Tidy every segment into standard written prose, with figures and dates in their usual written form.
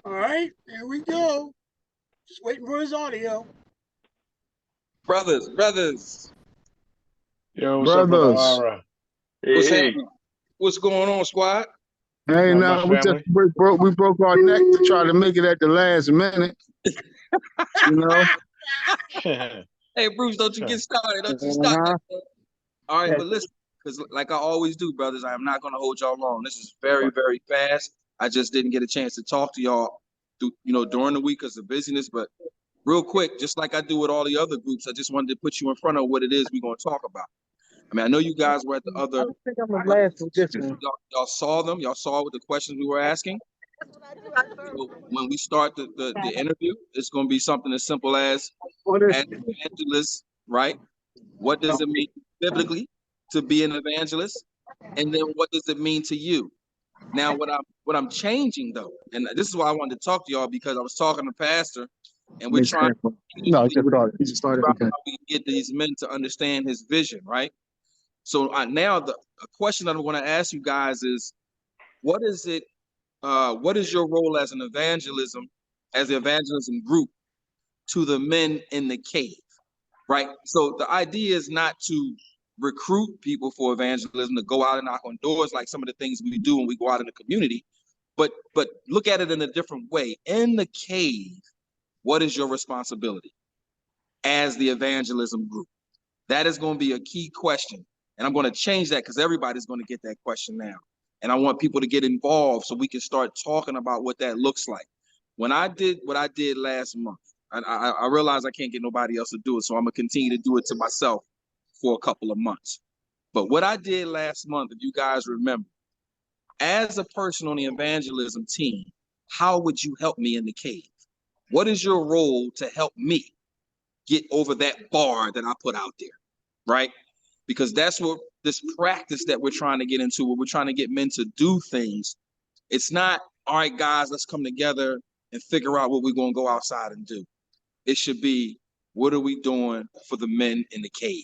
All right, here we go. Just waiting for his audio. Brothers, Yo, what's up, brother Brothers. Ara? Hey, what's hey. happening? What's going on, squad? Hey, Not now much, family. we broke our neck to try to make it at the last minute. You know. Hey, Bruce, don't you get started. Don't you start Uh-huh. that. All right, but listen, because like I always do, brothers, I am not going to hold y'all long. This is very, very fast. I just didn't get a chance to talk to y'all, during the week because of busyness. But real quick, just like I do with all the other groups, I just wanted to put you in front of what it is we're going to talk about. I mean, I know you guys were at the other. I think I'm gonna last with this one. Y'all saw them. Y'all saw what the questions we were asking. So when we start the interview, it's going to be something as simple as evangelist, right? What does it mean biblically to be an evangelist? And then what does it mean to you? Now, what I'm changing though, and this is why I wanted to talk to y'all because I was talking to Pastor, and we're trying to No, he just started. He just started. how Okay. we get these men to understand his vision, right? So now a question that I'm going to ask you guys is, what is it? What is your role as an evangelism group to the men in the cave, right? So the idea is not to recruit people for evangelism, to go out and knock on doors like some of the things we do when we go out in the community, but look at it in a different way. In the cave, what is your responsibility as the evangelism group? That is going to be a key question. And I'm going to change that because everybody's going to get that question now. And I want people to get involved so we can start talking about what that looks like. When I did what I did last month, I realized I can't get nobody else to do it. So I'm going to continue to do it to myself for a couple of months. But what I did last month, if you guys remember, as a person on the evangelism team, how would you help me in the cave? What is your role to help me get over that bar that I put out there, right? Because that's what this practice that we're trying to get into, where we're trying to get men to do things. It's not, all right, guys, let's come together and figure out what we're going to go outside and do. It should be, what are we doing for the men in the cave?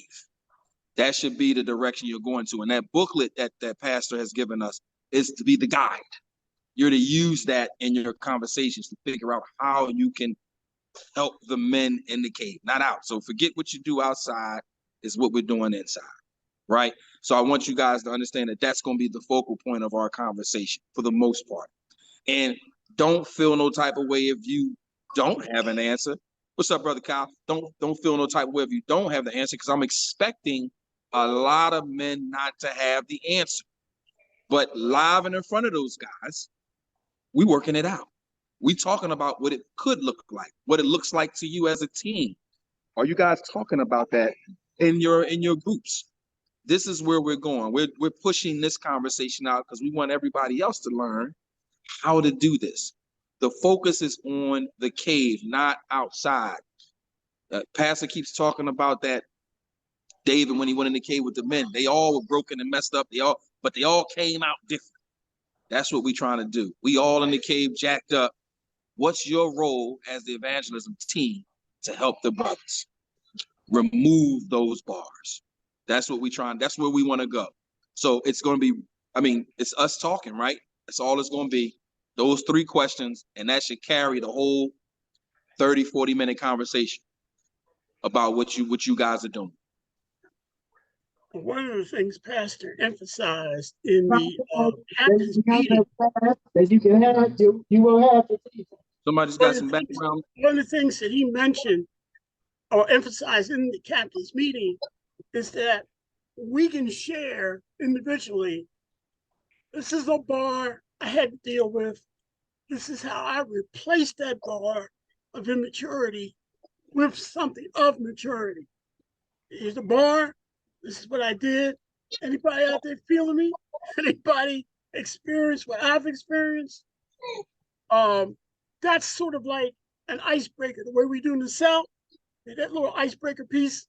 That should be the direction you're going to. And that booklet that Pastor has given us is to be the guide. You're to use that in your conversations to figure out how you can help the men in the cave, not out. So forget what you do outside is what we're doing inside, right? So I want you guys to understand that that's going to be the focal point of our conversation for the most part. And don't feel no type of way if you don't have an answer. What's up, brother Kyle? Don't feel no type of way if you don't have the answer, because I'm expecting a lot of men not to have the answer. But live and in front of those guys, we working it out. We talking about what it could look like, what it looks like to you as a team. Are you guys talking about that in your groups? This is where we're going. We're pushing this conversation out because we want everybody else to learn how to do this. The focus is on the cave, not outside. Pastor keeps talking about that David when he went in the cave with the men. They all were broken and messed up. But they all came out different. That's what we're trying to do. We all in the cave jacked up. What's your role as the evangelism team to help the brothers remove those bars? That's what that's where we want to go. So it's going to be, it's us talking, right? That's all it's going to be. Those 3 questions, and that should carry the whole 30, 40-minute conversation about what you guys are doing. One of the things Pastor emphasized in the captain's meeting, that you can have, you will have. Somebody's got some background. One of the things that he mentioned or emphasized in the captain's meeting is that we can share individually. This is a bar I had to deal with. This is how I replaced that bar of immaturity with something of maturity. Here's the bar. This is what I did. Anybody out there feeling me? Anybody experience what I've experienced? That's sort of like an icebreaker, the way we do in the South, that little icebreaker piece.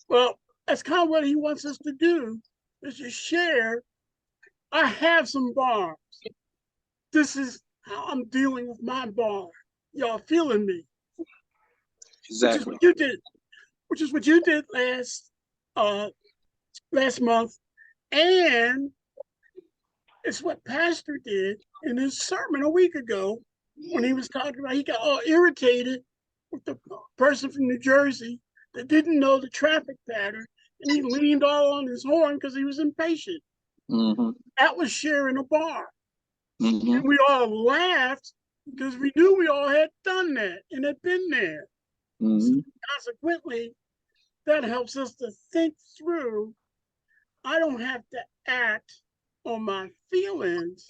Well, that's kind of what he wants us to do, is to share. I have some bars. This is how I'm dealing with my bar. Y'all feeling me? Exactly. Which is what you did last month, and it's what Pastor did in his sermon a week ago when he was talking about, he got all irritated with the person from New Jersey that didn't know the traffic pattern, and he leaned all on his horn because he was impatient. Mm-hmm. That was sharing a bar. Mm-hmm. And we all laughed because we knew we all had done that and had been there. Mm-hmm. So consequently, that helps us to think through. I don't have to act on my feelings.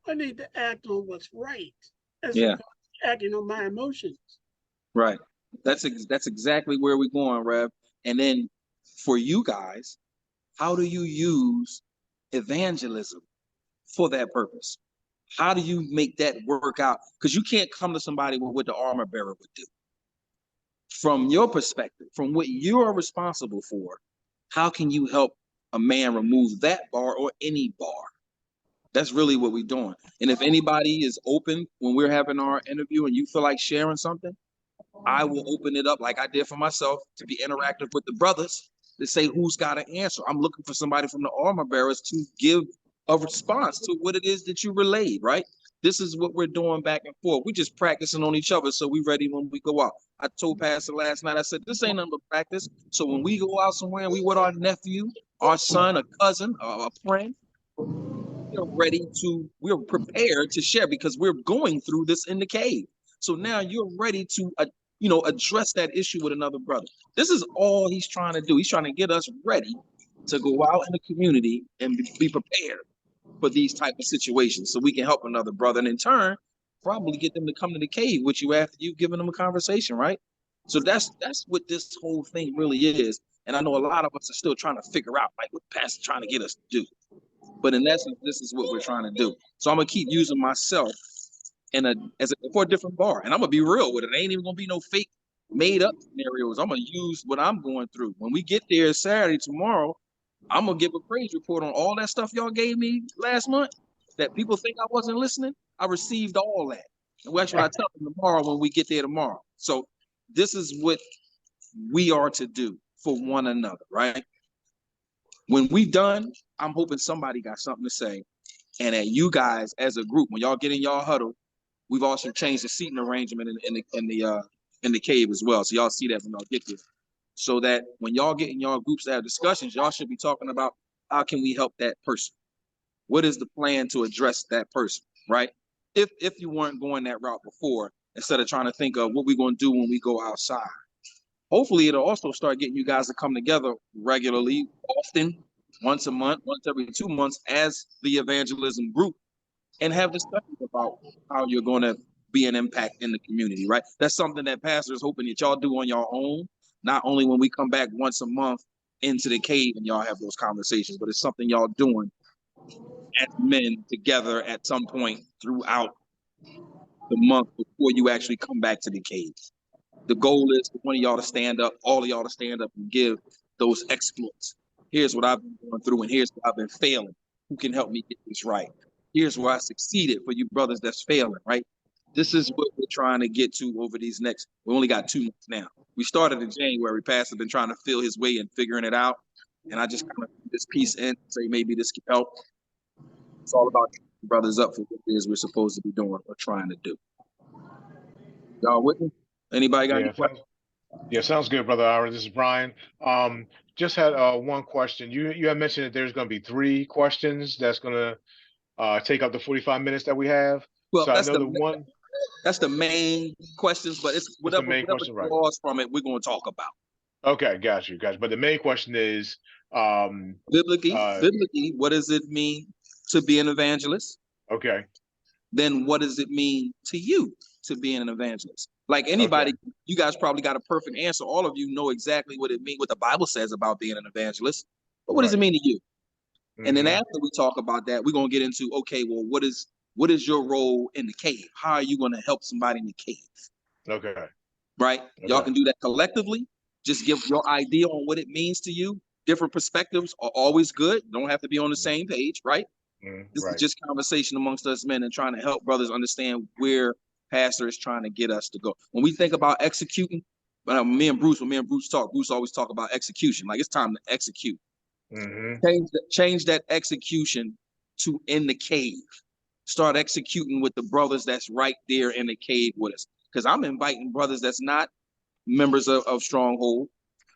I need to act on what's right as Yeah. opposed to acting on my emotions. Right. That's exactly where we're going, Rev. And then for you guys, how do you use evangelism for that purpose? How do you make that work out? Because you can't come to somebody with what the armor bearer would do. From your perspective, from what you are responsible for, how can you help a man remove that bar or any bar? That's really what we're doing. And if anybody is open when we're having our interview and you feel like sharing something, I will open it up like I did for myself to be interactive with the brothers to say who's got an answer. I'm looking for somebody from the armor bearers to give a response to what it is that you relayed, right? This is what we're doing back and forth. We're just practicing on each other so we're ready when we go out. I told Pastor last night, I said, this ain't nothing but practice. So when we go out somewhere and we with our nephew, our son, a cousin, a friend, we're prepared to share because we're going through this in the cave. So now you're ready to, address that issue with another brother. This is all he's trying to do. He's trying to get us ready to go out in the community and be prepared for these type of situations so we can help another brother and in turn probably get them to come to the cave with you after you've given them a conversation, right? So that's what this whole thing really is. And I know a lot of us are still trying to figure out like what Pastor's trying to get us to do. But in essence, this is what we're trying to do. So I'm gonna keep using myself for a different bar, and I'm gonna be real with it. It ain't even gonna be no fake, made up scenarios. I'm gonna use what I'm going through. When we get there Saturday tomorrow, I'm gonna give a praise report on all that stuff y'all gave me last month. That people think I wasn't listening. I received all that, and that's what I tell them tomorrow when we get there tomorrow. So this is what we are to do for one another, right? When we done, I'm hoping somebody got something to say. And that you guys as a group, when y'all get in y'all huddle, we've also changed the seating arrangement in the cave as well. So y'all see that when y'all get there. So that when y'all get in y'all groups to have discussions, y'all should be talking about how can we help that person? What is the plan to address that person, right? If you weren't going that route before, instead of trying to think of what we're going to do when we go outside. Hopefully it'll also start getting you guys to come together regularly, often, once a month, once every 2 months as the evangelism group and have discussions about how you're going to be an impact in the community, right? That's something that pastors hoping that y'all do on your own, not only when we come back once a month into the cave and y'all have those conversations, but it's something y'all doing as men together at some point throughout the month before you actually come back to the cave. The goal is for one of y'all to stand up, all of y'all to stand up and give those exploits. Here's what I've been going through, and here's what I've been failing. Who can help me get this right? Here's where I succeeded for you brothers that's failing, right? This is what we're trying to get to over these next, we only got 2 months now. We started in January, Pastor been trying to feel his way and figuring it out. And I just kind of put this piece in, say maybe this can help. It's all about brothers up for what it is we're supposed to be doing or trying to do. Y'all with me? Anybody got any questions? Sounds good, Brother Ira. This is Brian. Just had one question. You had mentioned that there's going to be 3 questions that's going to take up the 45 minutes that we have. Well, So that's I know that's the main questions, but it's whatever question, right? draws from it, we're going to talk about. Okay, got you. But the main question is, biblically, what does it mean to be an evangelist? Okay. Then what does it mean to you to be an evangelist? Like anybody, you guys probably got a perfect answer. All of you know exactly what it means, what the Bible says about being an evangelist. But what does it mean to you? And then after we talk about that, we're going to get into, okay, well, what is your role in the cave? How are you going to help somebody in the cave? Okay. Right? Y'all can do that collectively. Just give your idea on what it means to you. Different perspectives are always good. Don't have to be on the same page, right? This is just conversation amongst us men and trying to help brothers understand where Pastor is trying to get us to go. When we think about executing, when me and Bruce talk, Bruce always talk about execution. Like it's time to execute. Change that execution to in the cave. start executing with the brothers that's right there in the cave with us. Because I'm inviting brothers that's not members of Stronghold.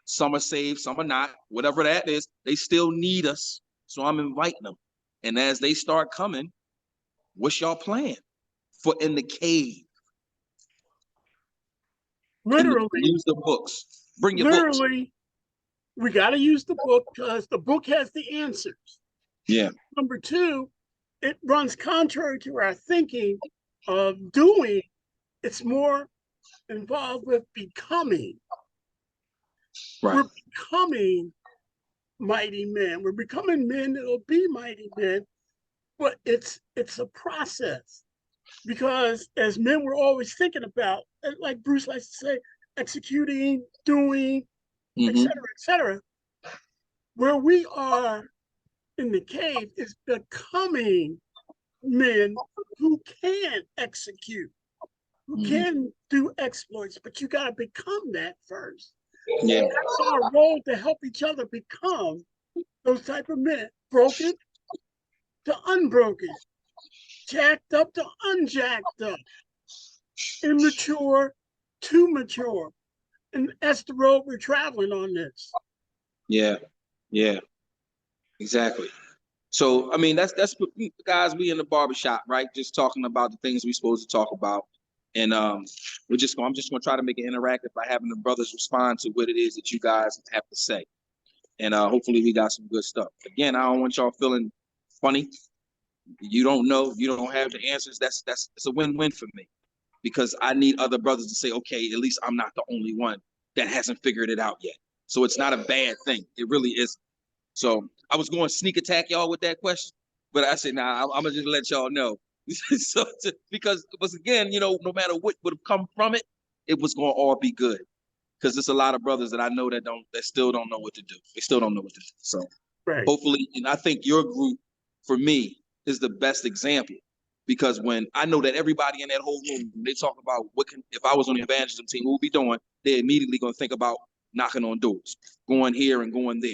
Some are saved, some are not. Whatever that is, they still need us. So I'm inviting them. And as they start coming, what's y'all plan for in the cave? Literally, Use the books. Bring your books. literally, we got to use the book because the book has the answers. Yeah. Number two, it runs contrary to our thinking of doing. It's more involved with becoming. Right. We're becoming mighty men. We're becoming men that'll be mighty men, but it's a process. Because as men, we're always thinking about, like Bruce likes to say, executing, doing, etc., etc. Where we are in the cave is becoming men who can execute, who can do exploits, but you got to become that first. Yeah. That's our role, to help each other become those type of men, broken to unbroken, jacked up to unjacked up, immature to mature. And that's the road we're traveling on this. Yeah. Yeah. Exactly. So I mean, that's guys. We in the barbershop, right? Just talking about the things we're supposed to talk about, and I'm just gonna try to make it interactive by having the brothers respond to what it is that you guys have to say, and hopefully we got some good stuff. Again, I don't want y'all feeling funny. You don't know, you don't have the answers. That's it's a win-win for me, because I need other brothers to say, okay, at least I'm not the only one that hasn't figured it out yet. So it's not a bad thing. It really isn't. So I was going to sneak attack y'all with that question, but I said, nah, I'm gonna just let y'all know. Because again, no matter what would have come from it, it was gonna all be good. Because there's a lot of brothers that I know that still don't know what to do. They still don't know what to do. So hopefully, and I think your group, for me, is the best example. Because when I know that everybody in that whole room, they talk about if I was on the evangelism team, what we'll be doing, they're immediately gonna think about knocking on doors, going here and going there.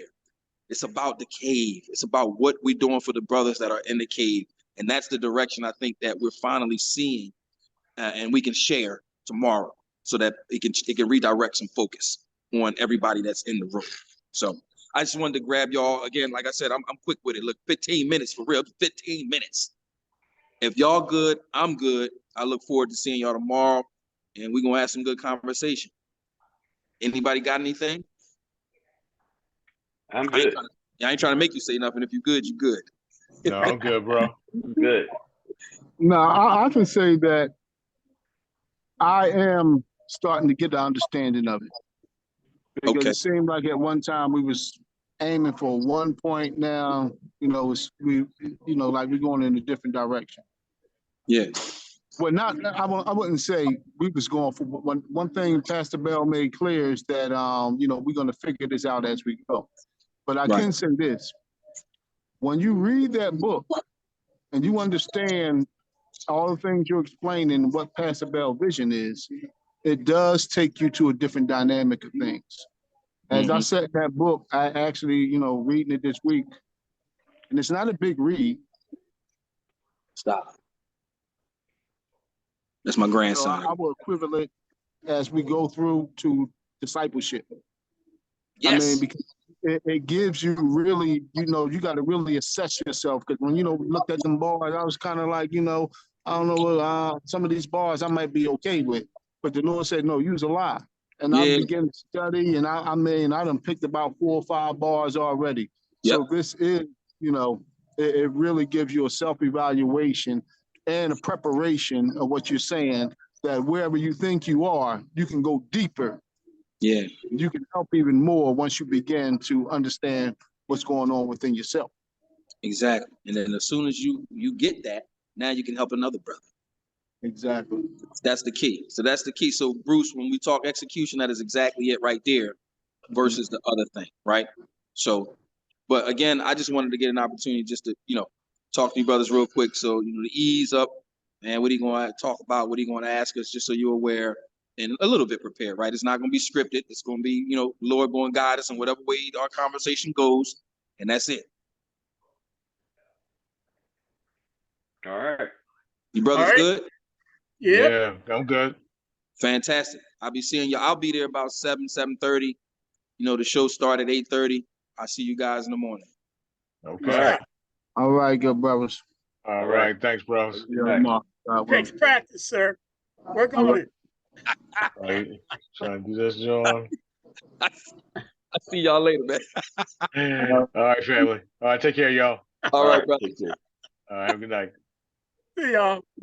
It's about the cave. It's about what we're doing for the brothers that are in the cave. And that's the direction I think that we're finally seeing, and we can share tomorrow, so that it can redirect some focus on everybody that's in the room. So I just wanted to grab y'all again. Like I said, I'm quick with it. Look, 15 minutes for real, 15 minutes. If y'all good, I'm good. I look forward to seeing y'all tomorrow, and we're going to have some good conversation. Anybody got anything? I'm good. I ain't trying to make you say nothing. If you good, you good. No, I'm good, bro. Good. No, I can say that I am starting to get the understanding of it. Because Okay. it seemed like at one time we was aiming for 1 point. Now, like we're going in a different direction. Yeah. Well, I wouldn't say we was going for one thing Pastor Bell made clear is that we're going to figure this out as we go. But I can say this: when you read that book and you understand all the things you're explaining, what Pastor Bell's vision is, it does take you to a different dynamic of things. As I said, that book, I actually, reading it this week, and it's not a big read. Stop. That's my grandson. So I will equivalent as we go through to discipleship. Yes. I mean, because it gives you really, you got to really assess yourself. Because when, looked at them bars, I was kind of like, I don't know, some of these bars I might be okay with. But the Lord said, no, use a lie. And I began to study, and I done picked about 4 or 5 bars already. Yep. So this is, it really gives you a self-evaluation and a preparation of what you're saying, that wherever you think you are, you can go deeper. Yeah. You can help even more once you begin to understand what's going on within yourself. Exactly. And then as soon as you get that, now you can help another brother. Exactly. That's the key. So that's the key. So Bruce, when we talk execution, that is exactly it right there versus the other thing, right? So, but again, I just wanted to get an opportunity just to, talk to you brothers real quick. So, to ease up, and what are you going to talk about? What are you going to ask us, just so you're aware and a little bit prepared, right? It's not going to be scripted. It's going to be, Lord going to guide us in whatever way our conversation goes. And that's it. All right. You brothers All right. good? Yep. Yeah, I'm good. Fantastic. I'll be seeing you. I'll be there about 7:30. You know, the show started 8:30. I'll see you guys in the morning. Okay. All right, good brothers. All right. Thanks, bros. Yeah, Mark. God willing. Takes practice, sir. Work All on right. it. All right. Trying to do this, John. I'll see y'all later, man. All right, family. All right, take care, y'all. All right, brother. All right, have a good night. See y'all.